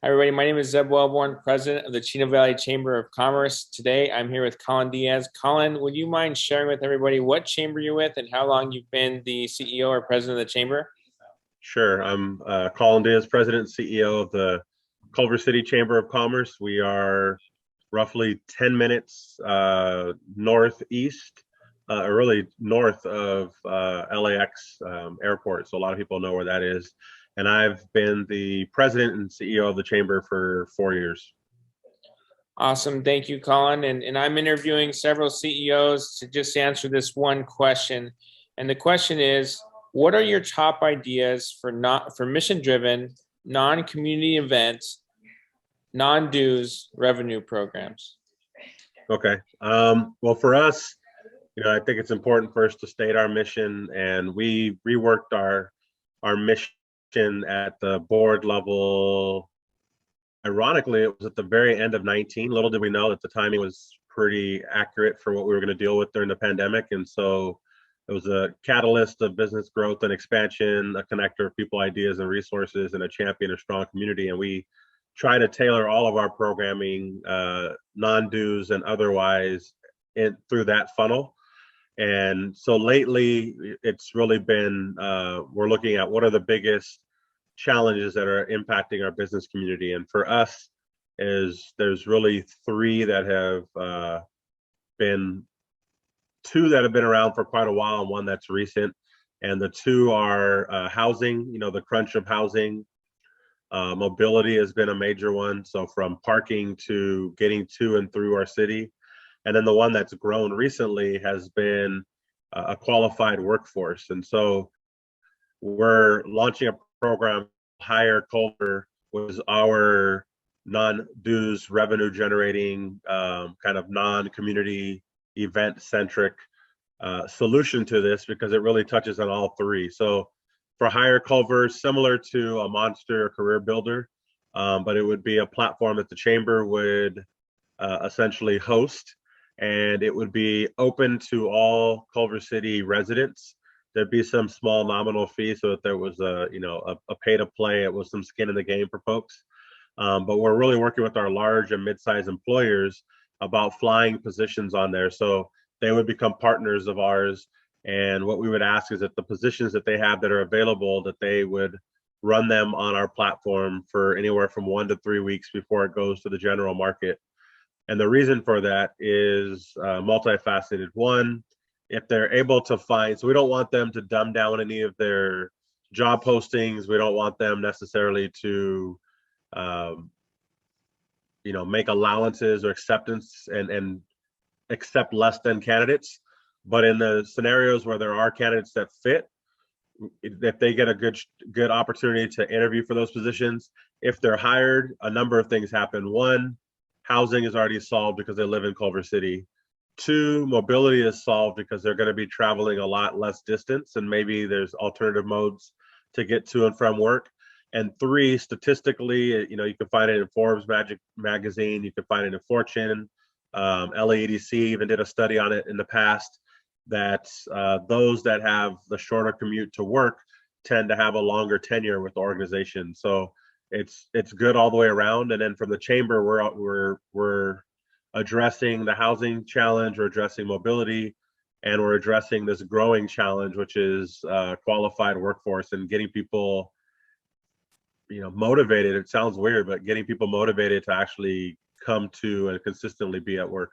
Hi, everybody. My name is Zeb Welborn, president of the Chino Valley Chamber of Commerce. Today, I'm here with Colin Diaz. Colin, would you mind sharing with everybody what chamber you're with and how long you've been the CEO or president of the chamber? Sure. I'm Colin Diaz, President and CEO of the Culver City Chamber of Commerce. We are roughly 10 minutes northeast, or really north of LAX airport. So a lot of people know where that is. And I've been the president and CEO of the chamber for 4 years. Awesome. Thank you, Colin. And I'm interviewing several CEOs to just answer this one question. And the question is, what are your top ideas for mission-driven, non-community events, non-dues revenue programs? Okay. Well, for us, I think it's important for us to state our mission, and we reworked our mission at the board level. Ironically, it was at the very end of 19. Little did we know that the timing was pretty accurate for what we were going to deal with during the pandemic. And so it was a catalyst of business growth and expansion, a connector of people, ideas, and resources, and a champion of strong community. And we try to tailor all of our programming, non-dues and otherwise, through that funnel. And so lately, it's really been, we're looking at what are the biggest challenges that are impacting our business community. And for us, there's really three that have been two that have been around for quite a while and one that's recent. And the two are housing, the crunch of housing. Mobility has been a major one. So from parking to getting to and through our city. And then the one that's grown recently has been a qualified workforce. And so we're launching a program, Hire Culver, was our non-dues revenue generating kind of non-community event centric solution to this, because it really touches on all three. So for Hire Culver, similar to a Monster Career Builder, but it would be a platform that the chamber would essentially host, and it would be open to all Culver City residents. There'd be some small nominal fee so that there was a pay to play. It was some skin in the game for folks. But we're really working with our large and mid-sized employers about flying positions on there. So they would become partners of ours. And what we would ask is that the positions that they have that are available, that they would run them on our platform for anywhere from 1 to 3 weeks before it goes to the general market. And the reason for that is multifaceted. One, if they're able to find, so we don't want them to dumb down any of their job postings. We don't want them necessarily to, make allowances or acceptance and accept less than candidates. But in the scenarios where there are candidates that fit, if they get a good opportunity to interview for those positions, if they're hired, a number of things happen. One, housing is already solved because they live in Culver City. Two, mobility is solved because they're going to be traveling a lot less distance, and maybe there's alternative modes to get to and from work. And three, statistically, you can find it in Forbes magazine, you can find it in Fortune. LAEDC even did a study on it in the past, that those that have the shorter commute to work tend to have a longer tenure with the organization. So it's good all the way around. And then from the chamber, we're addressing the housing challenge, we're addressing mobility, and we're addressing this growing challenge, which is qualified workforce and getting people, motivated. It sounds weird, but getting people motivated to actually come to and consistently be at work.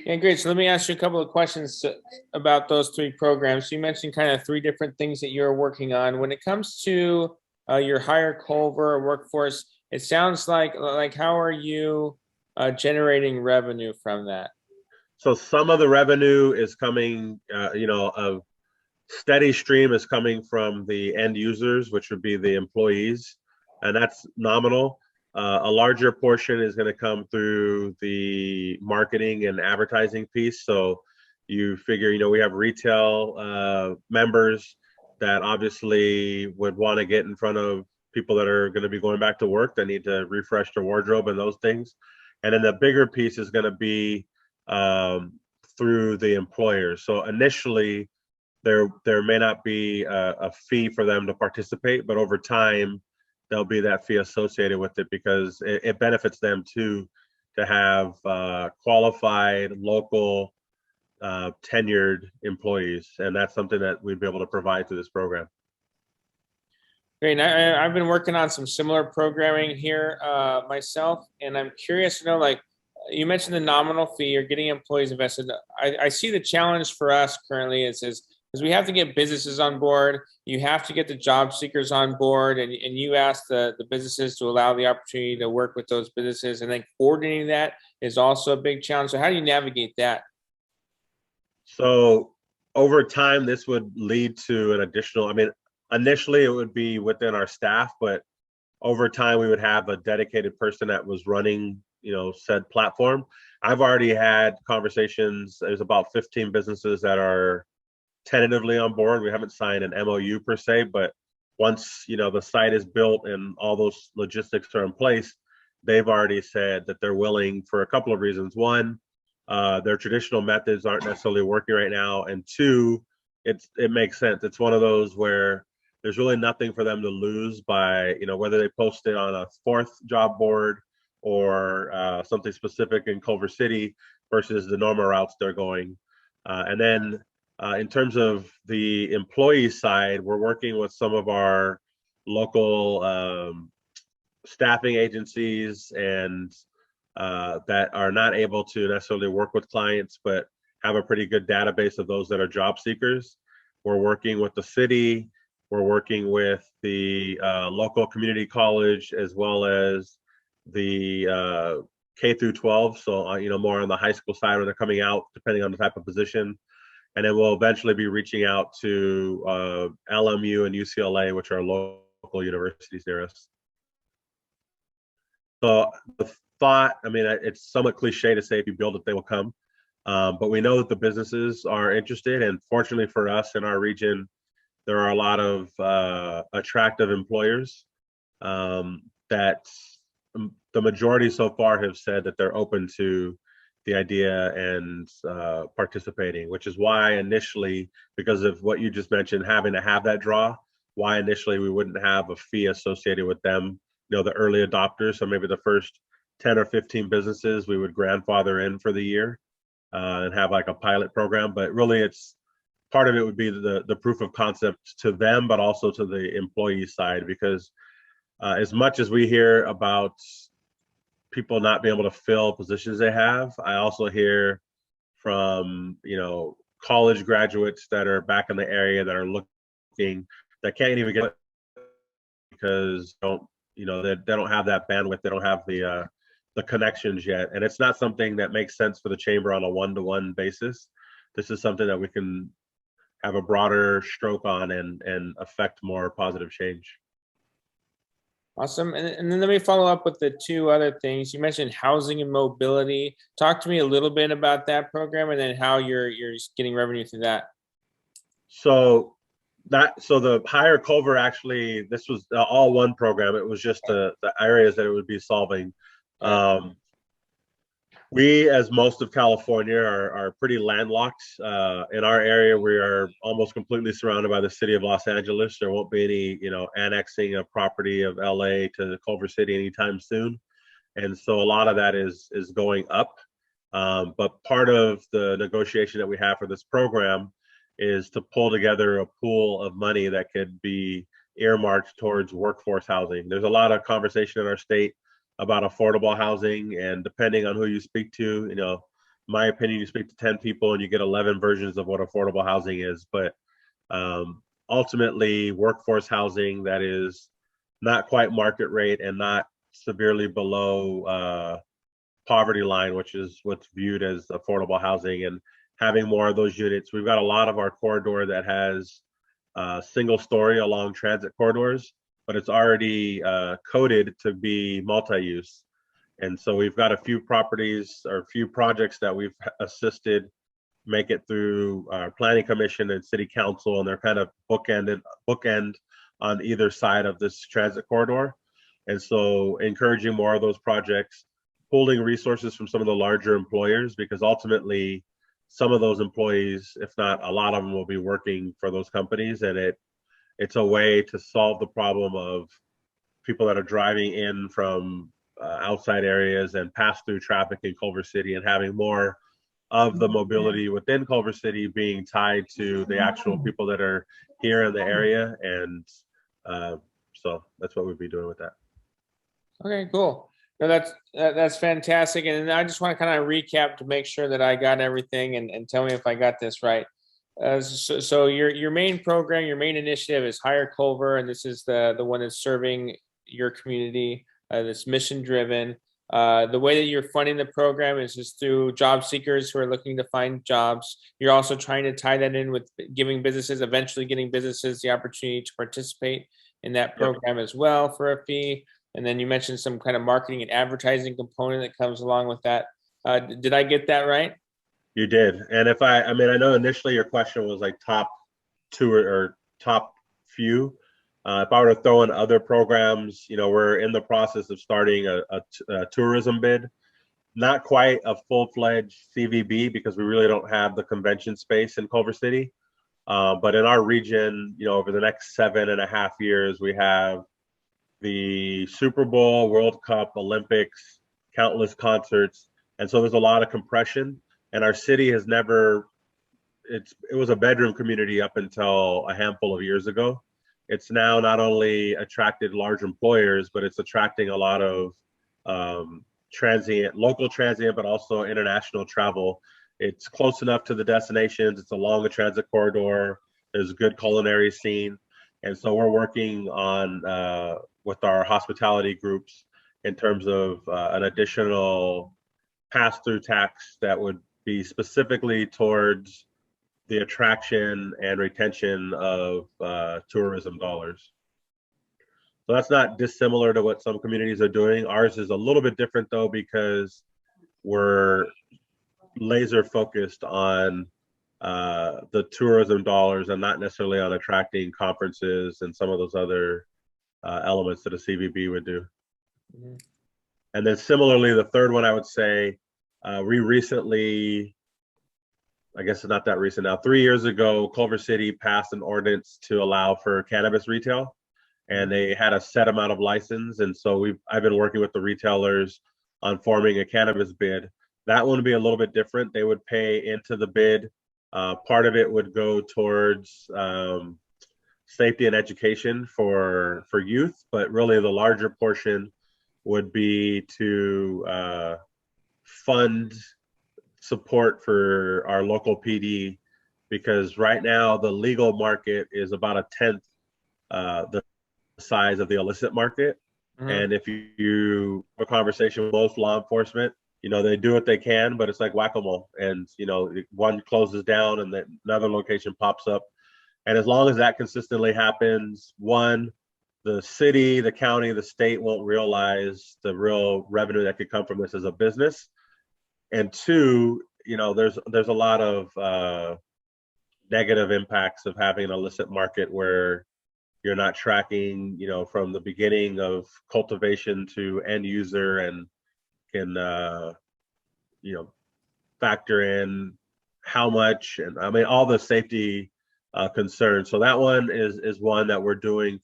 Yeah, great. So let me ask you a couple of questions about those three programs. You mentioned kind of three different things that you're working on. When it comes to your Hire Culver workforce, it sounds like how are you generating revenue from that? So some of the revenue is coming, a steady stream is coming from the end users, which would be the employees, and that's nominal. A larger portion is going to come through the marketing and advertising piece. So you figure, we have retail members that obviously would want to get in front of people that are going to be going back to work, that need to refresh their wardrobe and those things. And then the bigger piece is going to be through the employers. So initially, there may not be a fee for them to participate, but over time, there'll be that fee associated with it because it benefits them too to have qualified local tenured employees, and that's something that we'd be able to provide through this program. Great. And I've been working on some similar programming here myself, and I'm curious to know, like you mentioned the nominal fee, you're getting employees invested. I see the challenge for us currently is we have to get businesses on board. You have to get the job seekers on board, and you ask the businesses to allow the opportunity to work with those businesses, and then coordinating that is also a big challenge. So how do you navigate that? So over time, this would lead to an additional, I mean, initially it would be within our staff, but over time we would have a dedicated person that was running, said platform. I've already had conversations. There's about 15 businesses that are tentatively on board. We haven't signed an MOU per se, but once, the site is built and all those logistics are in place, they've already said that they're willing for a couple of reasons. One, their traditional methods aren't necessarily working right now, and two, it makes sense. It's one of those where there's really nothing for them to lose by, whether they post it on a fourth job board or something specific in Culver City versus the normal routes they're going. And then in terms of the employee side, we're working with some of our local staffing agencies and that are not able to necessarily work with clients, but have a pretty good database of those that are job seekers. We're working with the city. We're working with the local community college as well as the K through 12. So, more on the high school side when they're coming out, depending on the type of position. And then we'll eventually be reaching out to LMU and UCLA, which are local universities near us. So the thought, I mean, it's somewhat cliche to say if you build it, they will come. But we know that the businesses are interested. And fortunately for us in our region, there are a lot of attractive employers that the majority so far have said that they're open to the idea and participating, which is why initially, because of what you just mentioned, having to have that draw, why initially we wouldn't have a fee associated with them, the early adopters. So maybe the first 10 or 15 businesses we would grandfather in for the year and have like a pilot program. But really it's part of it would be the proof of concept to them, but also to the employee side, because as much as we hear about people not being able to fill positions they have, I also hear from, college graduates that are back in the area that are looking, that can't even get because they don't have that bandwidth. They don't have the connections yet. And it's not something that makes sense for the chamber on a one-to-one basis. This is something that we can have a broader stroke on and affect more positive change. Awesome. And then let me follow up with the two other things. You mentioned housing and mobility. Talk to me a little bit about that program and then how you're getting revenue through that. So the Hire Culver, actually, this was all one program. It was just the areas that it would be solving. We, as most of California, are pretty landlocked. In our area, we are almost completely surrounded by the city of Los Angeles. There won't be any, annexing a property of LA to Culver City anytime soon. And so a lot of that is going up. But part of the negotiation that we have for this program is to pull together a pool of money that could be earmarked towards workforce housing. There's a lot of conversation in our state about affordable housing, and depending on who you speak to, my opinion, you speak to 10 people and you get 11 versions of what affordable housing is. But ultimately, workforce housing that is not quite market rate and not severely below poverty line, which is what's viewed as affordable housing, and having more of those units. We've got a lot of our corridor that has single story along transit corridors, but it's already coded to be multi-use. And so we've got a few properties or a few projects that we've assisted make it through our planning commission and city council, and they're kind of bookend on either side of this transit corridor. And so encouraging more of those projects, pooling resources from some of the larger employers, because ultimately some of those employees, if not a lot of them, will be working for those companies. And it's a way to solve the problem of people that are driving in from outside areas and pass through traffic in Culver City, and having more of the mobility within Culver City being tied to the actual people that are here in the area. And so that's what we'd be doing with that. Okay, cool. No, that's fantastic. And I just want to kind of recap to make sure that I got everything, and tell me if I got this right. So your main program, your main initiative is Hire Culver, and this is the one that's serving your community. That's mission driven. The way that you're funding the program is just through job seekers who are looking to find jobs. You're also trying to tie that in with eventually getting businesses the opportunity to participate in that program as well for a fee. And then you mentioned some kind of marketing and advertising component that comes along with that. Did I get that right? You did. And if I mean, I know initially your question was like top two or top few. If I were to throw in other programs, we're in the process of starting a tourism bid. Not quite a full-fledged CVB because we really don't have the convention space in Culver City. But in our region, over the next 7.5 years, we have the Super Bowl, World Cup, Olympics, countless concerts. And so there's a lot of compression. And our city has never, it was a bedroom community up until a handful of years ago. It's now not only attracted large employers, but it's attracting a lot of local transient, but also international travel. It's close enough to the destinations. It's along a transit corridor. There's a good culinary scene. And so we're working on with our hospitality groups in terms of an additional pass-through tax that would be specifically towards the attraction and retention of tourism dollars. So that's not dissimilar to what some communities are doing. Ours is a little bit different though, because we're laser focused on the tourism dollars and not necessarily on attracting conferences and some of those other elements that a CVB would do. Mm-hmm. And then similarly, the third one I would say, we recently, I guess it's not that recent now, 3 years ago, Culver City passed an ordinance to allow for cannabis retail, and they had a set amount of license. And so I've been working with the retailers on forming a cannabis bid. That one would be a little bit different. They would pay into the bid. Part of it would go towards safety and education for youth, but really the larger portion would be to fund support for our local PD, because right now the legal market is about 1/10 the size of the illicit market. Mm-hmm. And if you have a conversation with most law enforcement, they do what they can, but it's like whack-a-mole. And, one closes down and then another location pops up. And as long as that consistently happens, one, the city, the county, the state won't realize the real revenue that could come from this as a business. And two, there's a lot of negative impacts of having an illicit market where you're not tracking, from the beginning of cultivation to end user, and can, factor in how much, and I mean, all the safety concerns. So that one is one that we're doing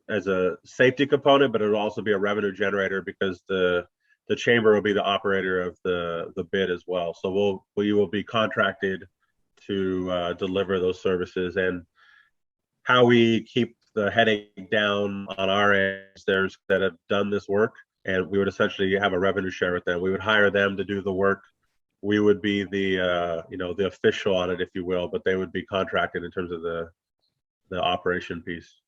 as a safety component, but it'll also be a revenue generator because the chamber will be the operator of the bid as well. So we will be contracted to deliver those services. And how we keep the headache down on our end, there's that have done this work, and we would essentially have a revenue share with them. We would hire them to do the work. We would be the official on it, if you will, but they would be contracted in terms of the operation piece.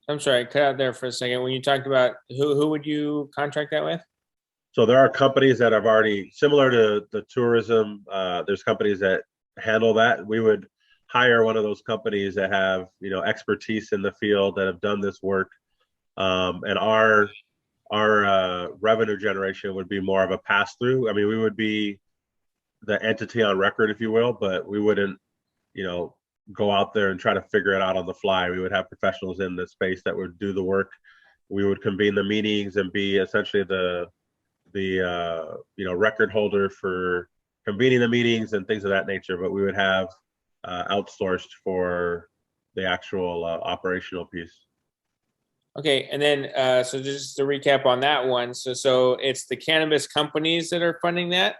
I'm sorry, cut out there for a second. When you talked about who would you contract that with? So there are companies that have already, similar to the tourism, there's companies that handle that. We would hire one of those companies that have, expertise in the field, that have done this work. And our revenue generation would be more of a pass-through. I mean, we would be the entity on record, if you will, but we wouldn't, go out there and try to figure it out on the fly. We would have professionals in the space that would do the work. We would convene the meetings and be essentially the record holder for convening the meetings and things of that nature. But we would have outsourced for the actual operational piece. Okay, and then so just to recap on that one, so it's the cannabis companies that are funding that.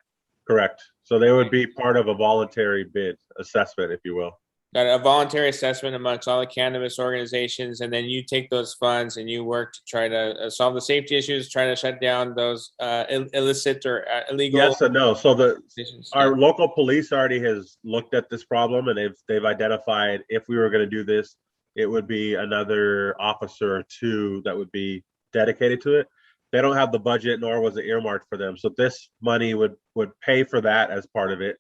Correct. So they would be part of a voluntary bid assessment, if you will. Got a voluntary assessment amongst all the cannabis organizations, and then you take those funds and you work to try to solve the safety issues, try to shut down those illicit or illegal Yes and no. So organizations. Yeah. our local police already has looked at this problem, and they've identified if we were going to do this, it would be another officer or two that would be dedicated to it. They don't have the budget, nor was it earmarked for them. So this money would pay for that as part of it.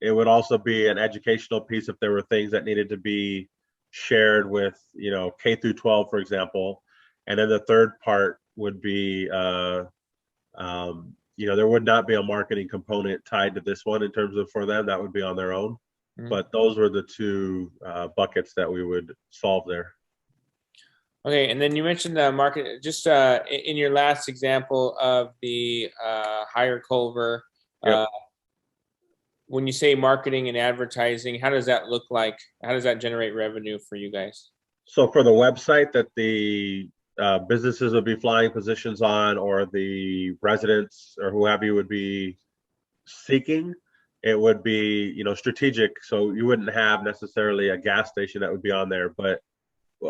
It would also be an educational piece if there were things that needed to be shared with, K through 12, for example. And then the third part would be there would not be a marketing component tied to this one in terms of for them. That would be on their own. Mhm. But those were the two buckets that we would solve there. Okay, and then you mentioned the market. Just in your last example of the Hire Culver, Yep. when you say marketing and advertising, how does that look like? How does that generate revenue for you guys? So for the website that the businesses would be flying positions on, or the residents or whoever you would be seeking, it would be strategic. So you wouldn't have necessarily a gas station that would be on there, but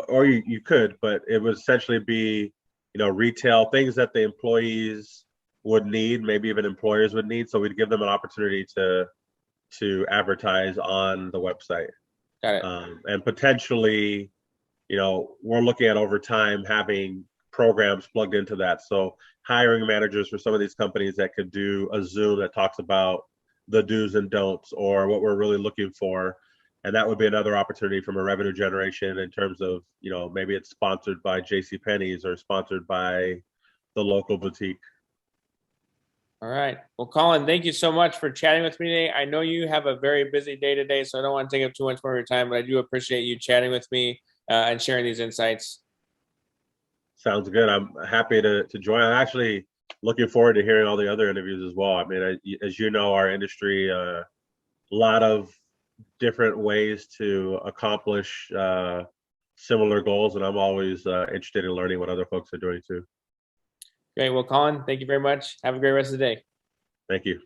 or you could, but it would essentially be retail things that the employees would need, maybe even employers would need. So we'd give them an opportunity to advertise on the website, Got it. and potentially, we're looking at over time having programs plugged into that. So hiring managers for some of these companies that could do a Zoom that talks about the do's and don'ts, or what we're really looking for. And that would be another opportunity from a revenue generation in terms of, maybe it's sponsored by J.C. Penney's or sponsored by the local boutique. All right. Well, Colin, thank you so much for chatting with me today. I know you have a very busy day today, so I don't want to take up too much more of your time, but I do appreciate you chatting with me and sharing these insights. Sounds good. I'm happy to join. I'm actually looking forward to hearing all the other interviews as well. I mean, as you know, our industry, a lot of different ways to accomplish similar goals, and I'm always interested in learning what other folks are doing too. Great. Well, Colin, thank you very much. Have a great rest of the day. Thank you.